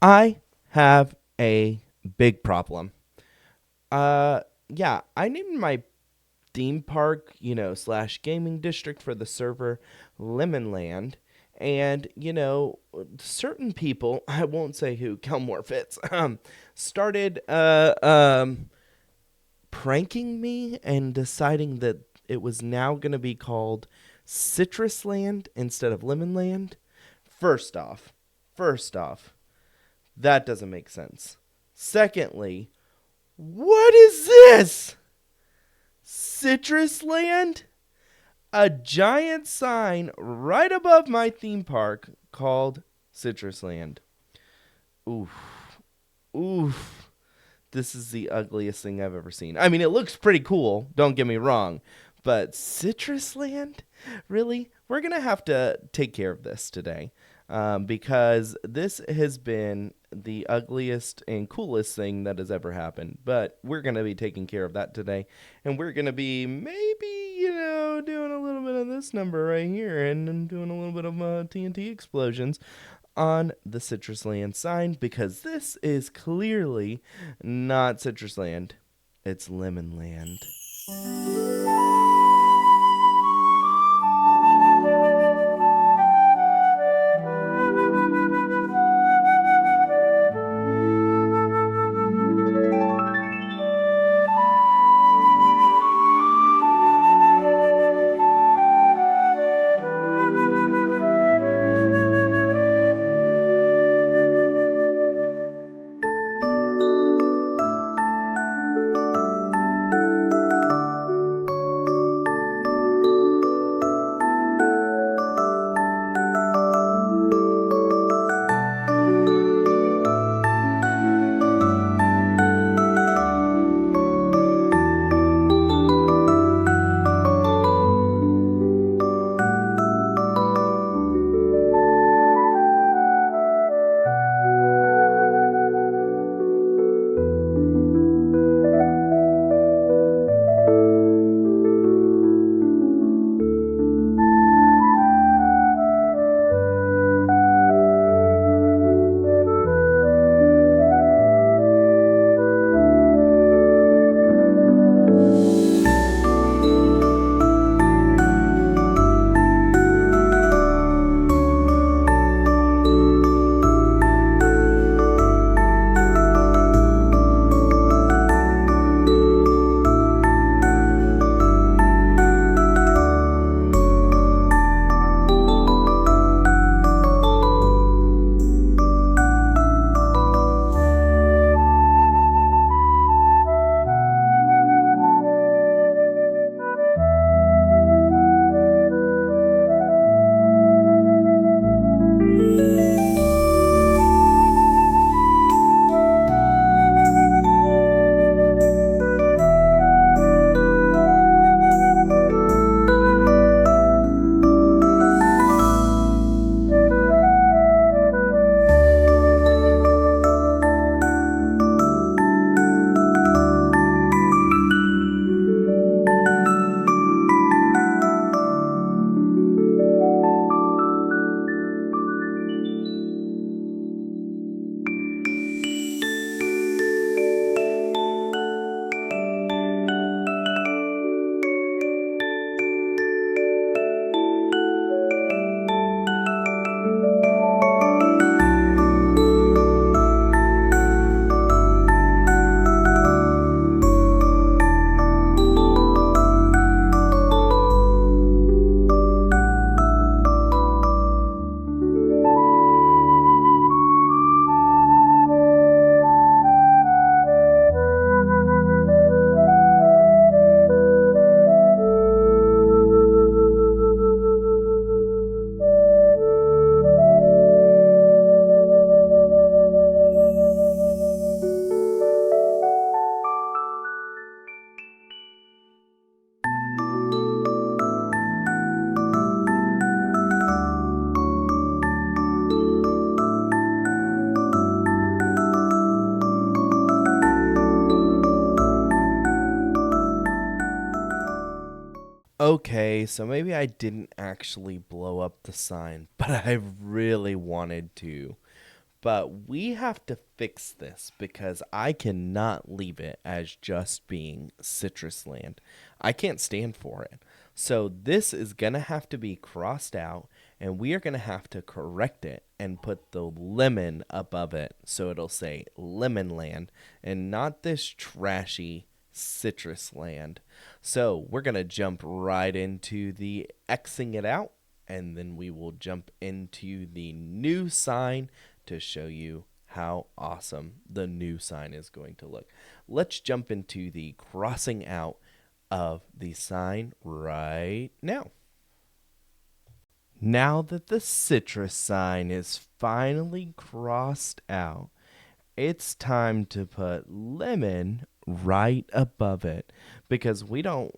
I have a big problem. Yeah, I named my theme park, slash gaming district for the server Lemonland. And, certain people, I won't say who, Kelmore Fitz, started pranking me and deciding that it was now going to be called Citrusland instead of Lemonland. First off, first off, that doesn't make sense. Secondly, what is this? Citrus Land? A giant sign right above my theme park called Citrus Land. Oof. Oof. This is the ugliest thing I've ever seen. I mean, it looks pretty cool, don't get me wrong. But Citrus Land? Really? We're going to have to take care of this today. Because this has been the ugliest and coolest thing that has ever happened. But we're going to be taking care of that today. And we're going to be maybe, doing a little bit of this number right here and doing a little bit of TNT explosions on the Citrus Land sign because this is clearly not Citrus Land. It's Lemon Land. Okay, so maybe I didn't actually blow up the sign, but I really wanted to. But we have to fix this because I cannot leave it as just being citrus land. I can't stand for it. So this is going to have to be crossed out, and we are going to have to correct it and put the lemon above it so it'll say lemon land and not this trashy citrus land. So we're going to jump right into the Xing it out, and then we will jump into the new sign to show you how awesome the new sign is going to look. Let's jump into the crossing out of the sign right now. Now that the citrus sign is finally crossed out, it's time to put lemon right above it because we don't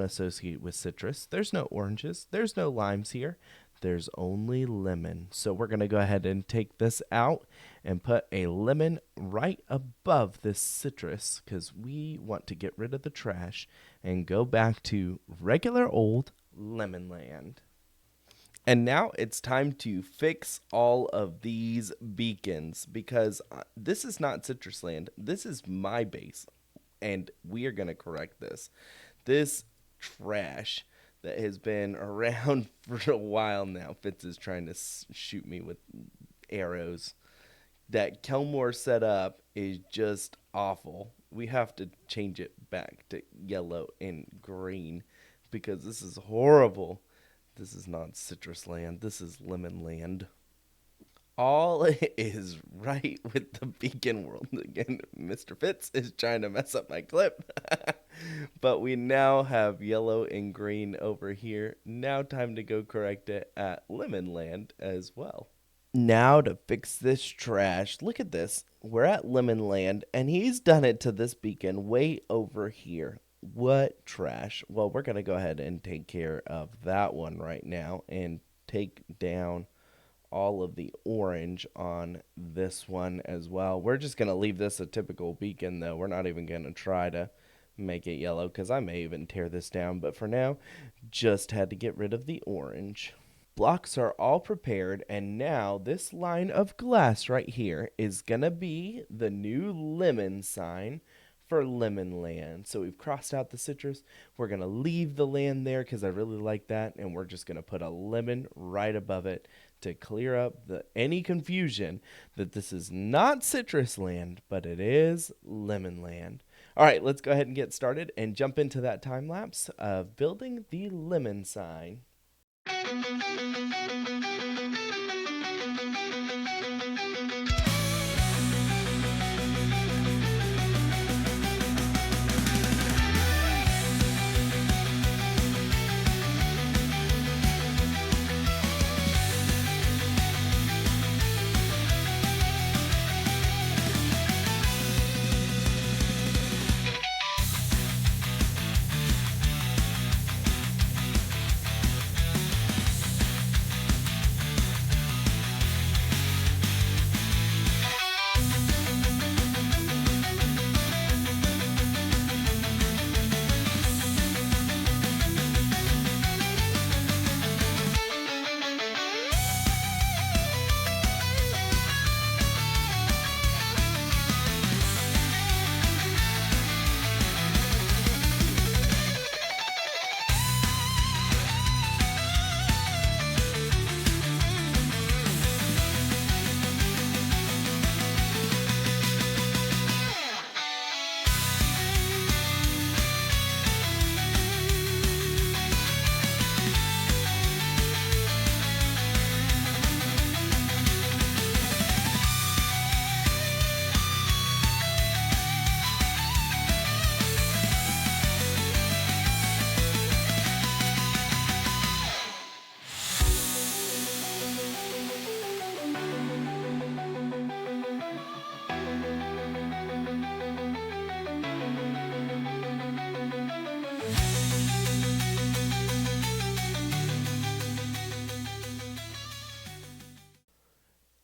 associate with citrus. There's no oranges, there's no limes here. There's only lemon. So we're going to go ahead and take this out and put a lemon right above this citrus because we want to get rid of the trash and go back to regular old lemon land. And now it's time to fix all of these beacons because this is not citrus land. This is my base, and we are going to correct this. This trash that has been around for a while now. Fitz is trying to shoot me with arrows. That Kelmore set up is just awful. We have to change it back to yellow and green because this is horrible. This is not citrus land. This is lemon land. All is right with the beacon world. Again, Mr. Fitz is trying to mess up my clip. But we now have yellow and green over here. Now time to go correct it at lemon land as well. Now to fix this trash. Look at this. We're at lemon land and he's done it to this beacon way over here. What trash? Well, we're going to go ahead and take care of that one right now and take down all of the orange on this one as well. We're just going to leave this a typical beacon though. We're not even going to try to make it yellow because I may even tear this down. But for now, just had to get rid of the orange. Blocks are all prepared, and now this line of glass right here is going to be the new lemon sign for lemon land. So we've crossed out the citrus. We're going to leave the land there because I really like that, and we're just going to put a lemon right above it to clear up any confusion that this is not citrus land, but it is lemon land. All right, let's go ahead and get started and jump into that time lapse of building the lemon sign.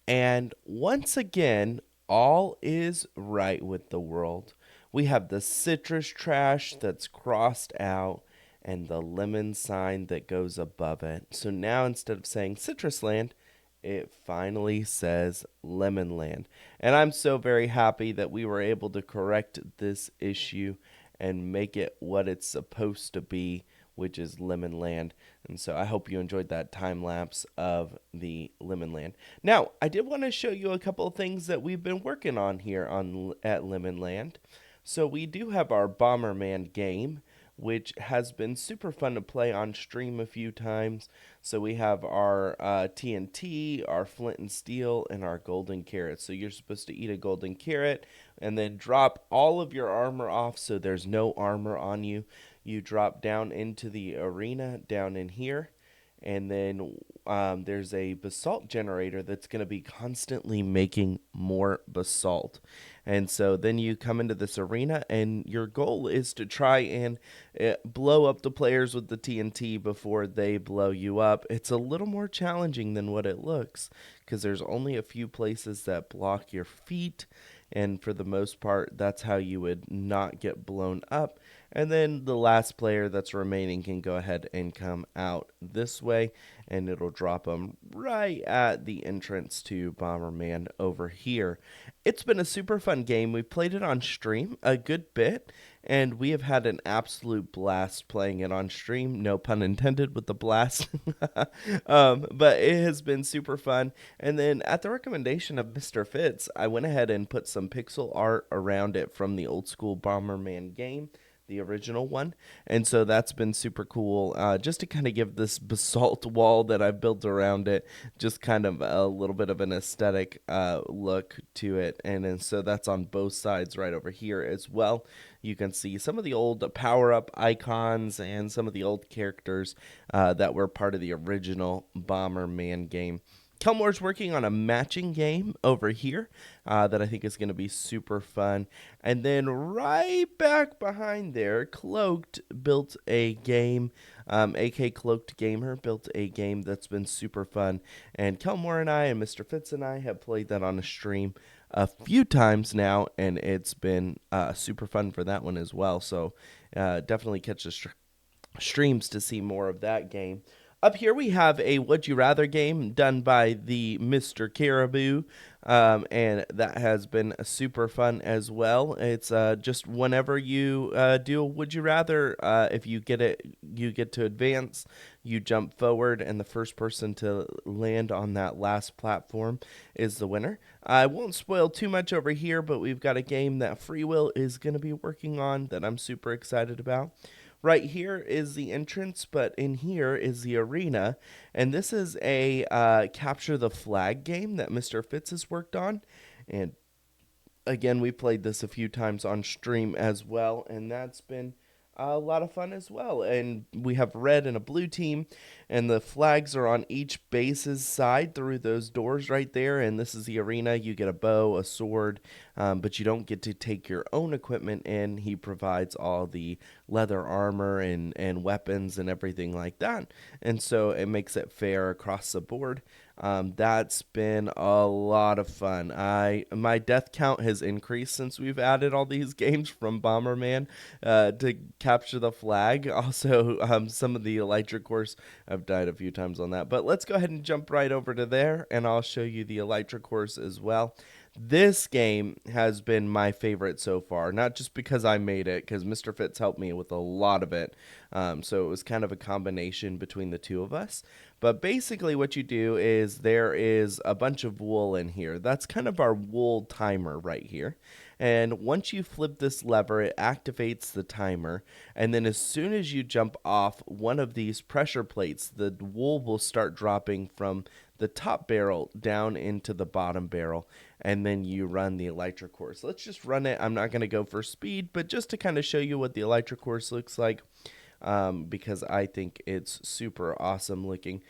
And once again, all is right with the world. We have the citrus trash that's crossed out and the lemon sign that goes above it. So now instead of saying citrus land, it finally says Lemon Land. And I'm so very happy that we were able to correct this issue and make it what it's supposed to be, which is Lemon Land. And so I hope you enjoyed that time lapse of the Lemon Land. Now, I did want to show you a couple of things that we've been working on here at Lemon Land. So we do have our Bomberman game, which has been super fun to play on stream a few times. So we have our TNT, our flint and steel, and our golden carrot. So you're supposed to eat a golden carrot and then drop all of your armor off so there's no armor on you. You drop down into the arena down in here. And then there's a basalt generator that's going to be constantly making more basalt. And so then you come into this arena, and your goal is to try and blow up the players with the TNT before they blow you up. It's a little more challenging than what it looks because there's only a few places that block your feet. And for the most part, that's how you would not get blown up. And then the last player that's remaining can go ahead and come out this way, and it'll drop them right at the entrance to Bomberman over here. It's been a super fun game. We played it on stream a good bit, and we have had an absolute blast playing it on stream. No pun intended with the blast. But it has been super fun. And then at the recommendation of Mr. Fitz, I went ahead and put some pixel art around it from the old school Bomberman game, the original one. And so that's been super cool, just to kind of give this basalt wall that I've built around it just kind of a little bit of an aesthetic look to it. And then so that's on both sides right over here as well. You can see some of the old power-up icons and some of the old characters that were part of the original Bomberman game. Kelmore's working on a matching game over here that I think is going to be super fun. And then right back behind there, Cloaked built a game. AK Cloaked Gamer built a game that's been super fun. And Kelmore and I and Mr. Fitz and I have played that on a stream a few times now, and it's been super fun for that one as well. So definitely catch the streams to see more of that game. Up here we have a Would You Rather game done by the Mr. Caribou, and that has been super fun as well. It's just whenever you do a Would You Rather, if you get it, you get to advance, you jump forward, and the first person to land on that last platform is the winner. I won't spoil too much over here, but we've got a game that Free Will is going to be working on that I'm super excited about. Right here is the entrance, but in here is the arena. And this is a capture the flag game that Mr. Fitz has worked on. And again, we played this a few times on stream as well, and that's been a lot of fun as well. And we have red and a blue team, and the flags are on each base's side through those doors right there. And this is the arena. You get a bow, a sword, but you don't get to take your own equipment in. He provides all the leather armor and weapons and everything like that. And so it makes it fair across the board. That's been a lot of fun. My death count has increased since we've added all these games from Bomberman to capture the flag. Also, some of the Elytra course, I've died a few times on that. But let's go ahead and jump right over to there, and I'll show you the Elytra course as well. This game has been my favorite so far, not just because I made it, because Mr. Fitz helped me with a lot of it. So it was kind of a combination between the two of us. But basically what you do is there is a bunch of wool in here. That's kind of our wool timer right here. And once you flip this lever, it activates the timer. And then as soon as you jump off one of these pressure plates, the wool will start dropping from the top barrel down into the bottom barrel, and then you run the Elytra course. Let's just run it. I'm not going to go for speed, but just to kind of show you what the Elytra course looks like, because I think it's super awesome looking.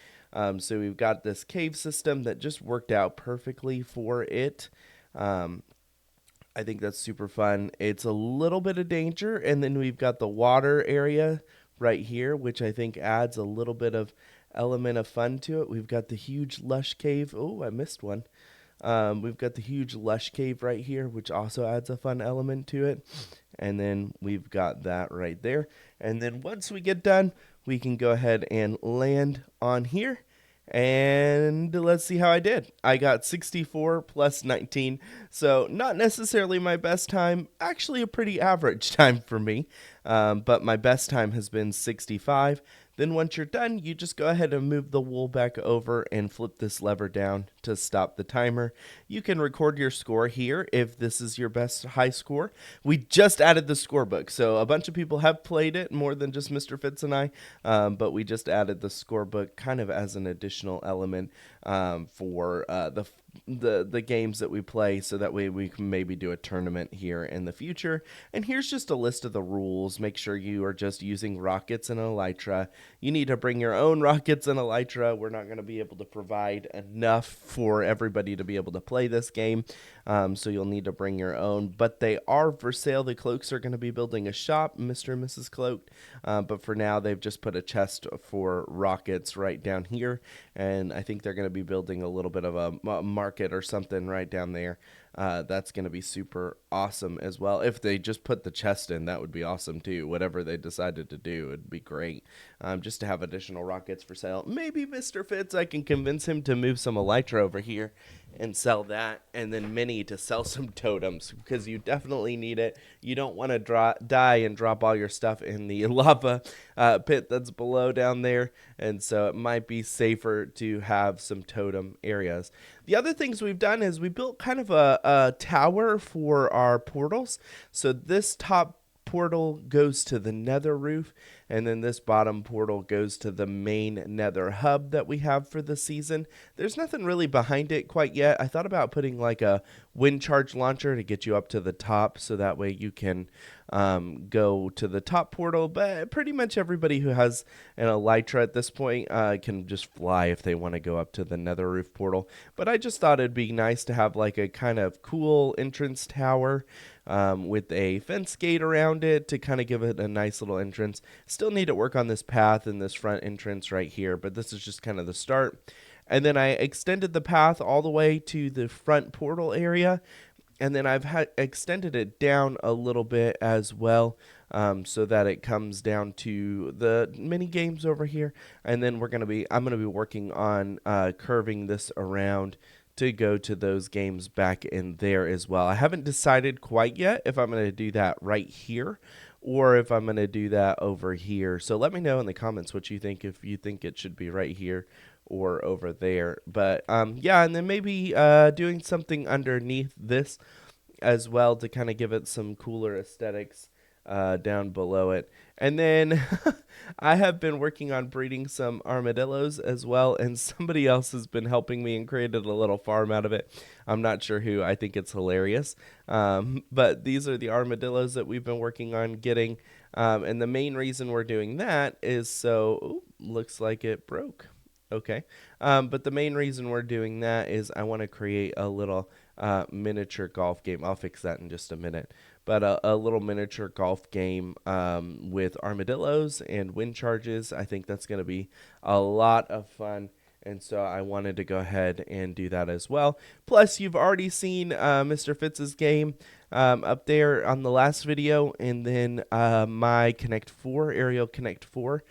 So we've got this cave system that just worked out perfectly for it. I think that's super fun. It's a little bit of danger, and then we've got the water area right here, which I think adds a little bit of element of fun to it. We've got the huge lush cave. Oh, I missed one. We've got the huge lush cave right here, which also adds a fun element to it. And then we've got that right there. And then once we get done, we can go ahead and land on here. And let's see how I did. I got 64 plus 19, so not necessarily my best time, actually a pretty average time for me, but my best time has been 65. Then once you're done, you just go ahead and move the wool back over and flip this lever down to stop the timer. You can record your score here if this is your best high score. We just added the scorebook, so a bunch of people have played it, more than just Mr. Fitz and I, but we just added the scorebook kind of as an additional element for the games that we play, so that way we can maybe do a tournament here in the future. And here's just a list of the rules. Make sure you are just using rockets and Elytra. You need to bring your own rockets and Elytra. We're not going to be able to provide enough for everybody to be able to play this game, so you'll need to bring your own, but they are for sale. The Cloaks are going to be building a shop, Mr. and Mrs. Cloak, but for now they've just put a chest for rockets right down here, and I think they're going to be building a little bit of a market or something right down there. That's going to be super awesome as well. If they just put the chest in, that would be awesome too. Whatever they decided to do, it'd be great. Just to have additional rockets for sale. Maybe Mr. Fitz, I can convince him to move some Elytra over here and sell that, and then Minnie to sell some totems, because you definitely need it. You don't want to die and drop all your stuff in the lava pit that's below down there, and so it might be safer to have some totem areas. The other things we've done is we built kind of a tower for our portals. So this top portal goes to the nether roof, and then this bottom portal goes to the main nether hub that we have for the season. There's nothing really behind it quite yet. I thought about putting like a wind charge launcher to get you up to the top, so that way you can go to the top portal, but pretty much everybody who has an Elytra at this point can just fly if they want to go up to the nether roof portal. But I just thought it'd be nice to have like a kind of cool entrance tower with a fence gate around it to kind of give it a nice little entrance. Still need to work on this path and this front entrance right here, but this is just kind of the start. And then I extended the path all the way to the front portal area, and then I've extended it down a little bit as well, so that it comes down to the mini games over here. And then I'm gonna be working on curving this around to go to those games back in there as well. I haven't decided quite yet if I'm going to do that right here or if I'm going to do that over here. So let me know in the comments what you think, if you think it should be right here or over there. But yeah, and then maybe doing something underneath this as well to kind of give it some cooler aesthetics down below it. And then I have been working on breeding some armadillos as well, and somebody else has been helping me and created a little farm out of it. I'm not sure who. I think it's hilarious. But these are the armadillos that we've been working on getting, and the main reason we're doing that is looks like it broke. Okay. But the main reason we're doing that is I want to create a little miniature golf game. I'll fix that in just a minute. But a little miniature golf game with armadillos and wind charges. I think that's going to be a lot of fun. And so I wanted to go ahead and do that as well. Plus, you've already seen Mr. Fitz's game up there on the last video. And then my Connect 4, Aerial Connect 4.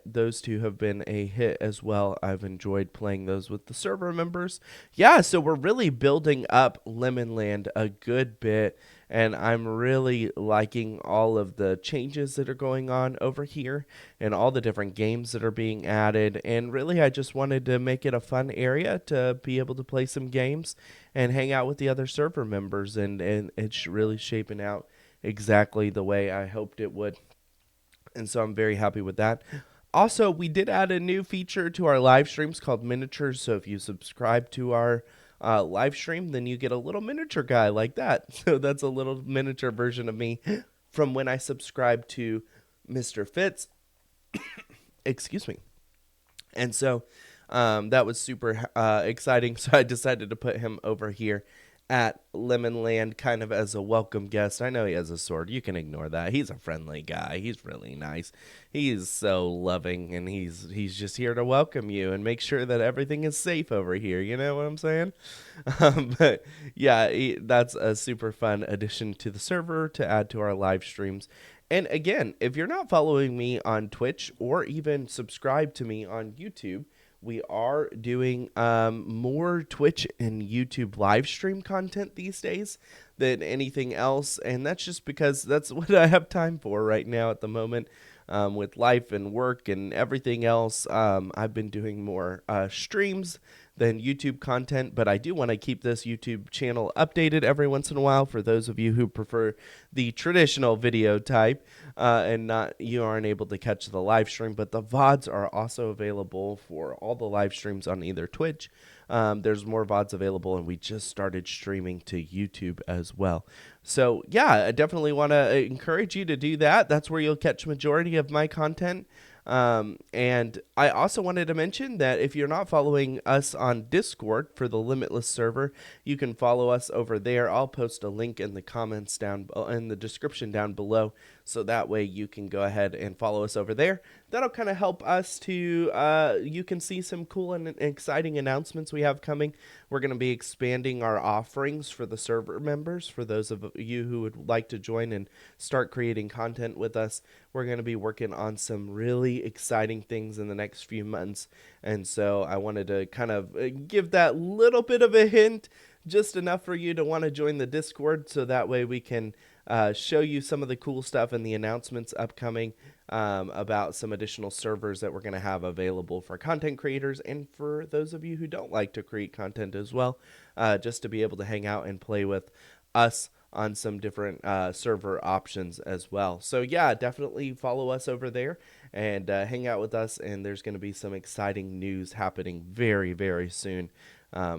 Those two have been a hit as well. I've enjoyed playing those with the server members. Yeah, so we're really building up Lemonland a good bit, and I'm really liking all of the changes that are going on over here and all the different games that are being added. And really, I just wanted to make it a fun area to be able to play some games and hang out with the other server members, and it's really shaping out exactly the way I hoped it would. And so I'm very happy with that. Also, we did add a new feature to our live streams called miniatures. So if you subscribe to our live stream, then you get a little miniature guy like that. So that's a little miniature version of me from when I subscribed to Mr. Fitz. Excuse me. And so that was super exciting. So I decided to put him over here at Lemonland kind of as a welcome guest. I know he has a sword. You can ignore that. He's a friendly guy. He's really nice. He's so loving, and he's just here to welcome you and make sure that everything is safe over here. You know what I'm saying? But yeah, that's a super fun addition to the server to add to our live streams. And again, if you're not following me on Twitch or even subscribe to me on YouTube, we are doing more Twitch and YouTube live stream content these days than anything else. And that's just because that's what I have time for right now at the moment. With life and work and everything else, I've been doing more streams than YouTube content, but I do want to keep this YouTube channel updated every once in a while for those of you who prefer the traditional video type and you aren't able to catch the live stream. But the VODs are also available for all the live streams on either Twitch. There's more VODs available, and we just started streaming to YouTube as well. So yeah, I definitely want to encourage you to do that. That's where you'll catch majority of my content. And I also wanted to mention that if you're not following us on Discord for the Limitless server, you can follow us over there. I'll post a link in the comments down in the description down below, so that way you can go ahead and follow us over there. That'll kind of help us to, you can see some cool and exciting announcements we have coming. We're going to be expanding our offerings for the server members. For those of you who would like to join and start creating content with us, we're going to be working on some really exciting things in the next few months. And so I wanted to kind of give that little bit of a hint, just enough for you to want to join the Discord, so that way we can show you some of the cool stuff and the announcements upcoming about some additional servers that we're going to have available for content creators and for those of you who don't like to create content as well, just to be able to hang out and play with us on some different server options as well. So yeah, definitely follow us over there and hang out with us, and there's going to be some exciting news happening very, very soon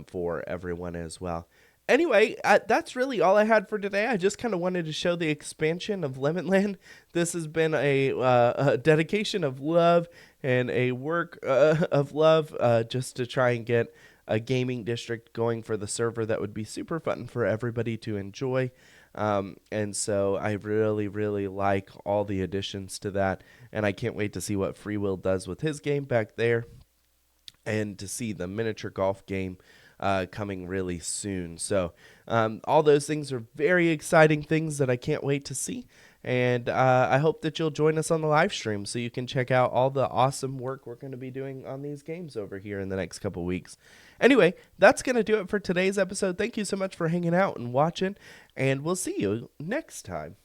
for everyone as well. Anyway, that's really all I had for today. I just kind of wanted to show the expansion of Limitland. This has been a dedication of love and a work of love just to try and get a gaming district going for the server that would be super fun for everybody to enjoy. And so I really, really like all the additions to that. And I can't wait to see what Free Will does with his game back there, and to see the miniature golf game coming really soon. So all those things are very exciting things that I can't wait to see. And I hope that you'll join us on the live stream so you can check out all the awesome work we're going to be doing on these games over here in the next couple weeks. Anyway, that's going to do it for today's episode. Thank you so much for hanging out and watching, and we'll see you next time.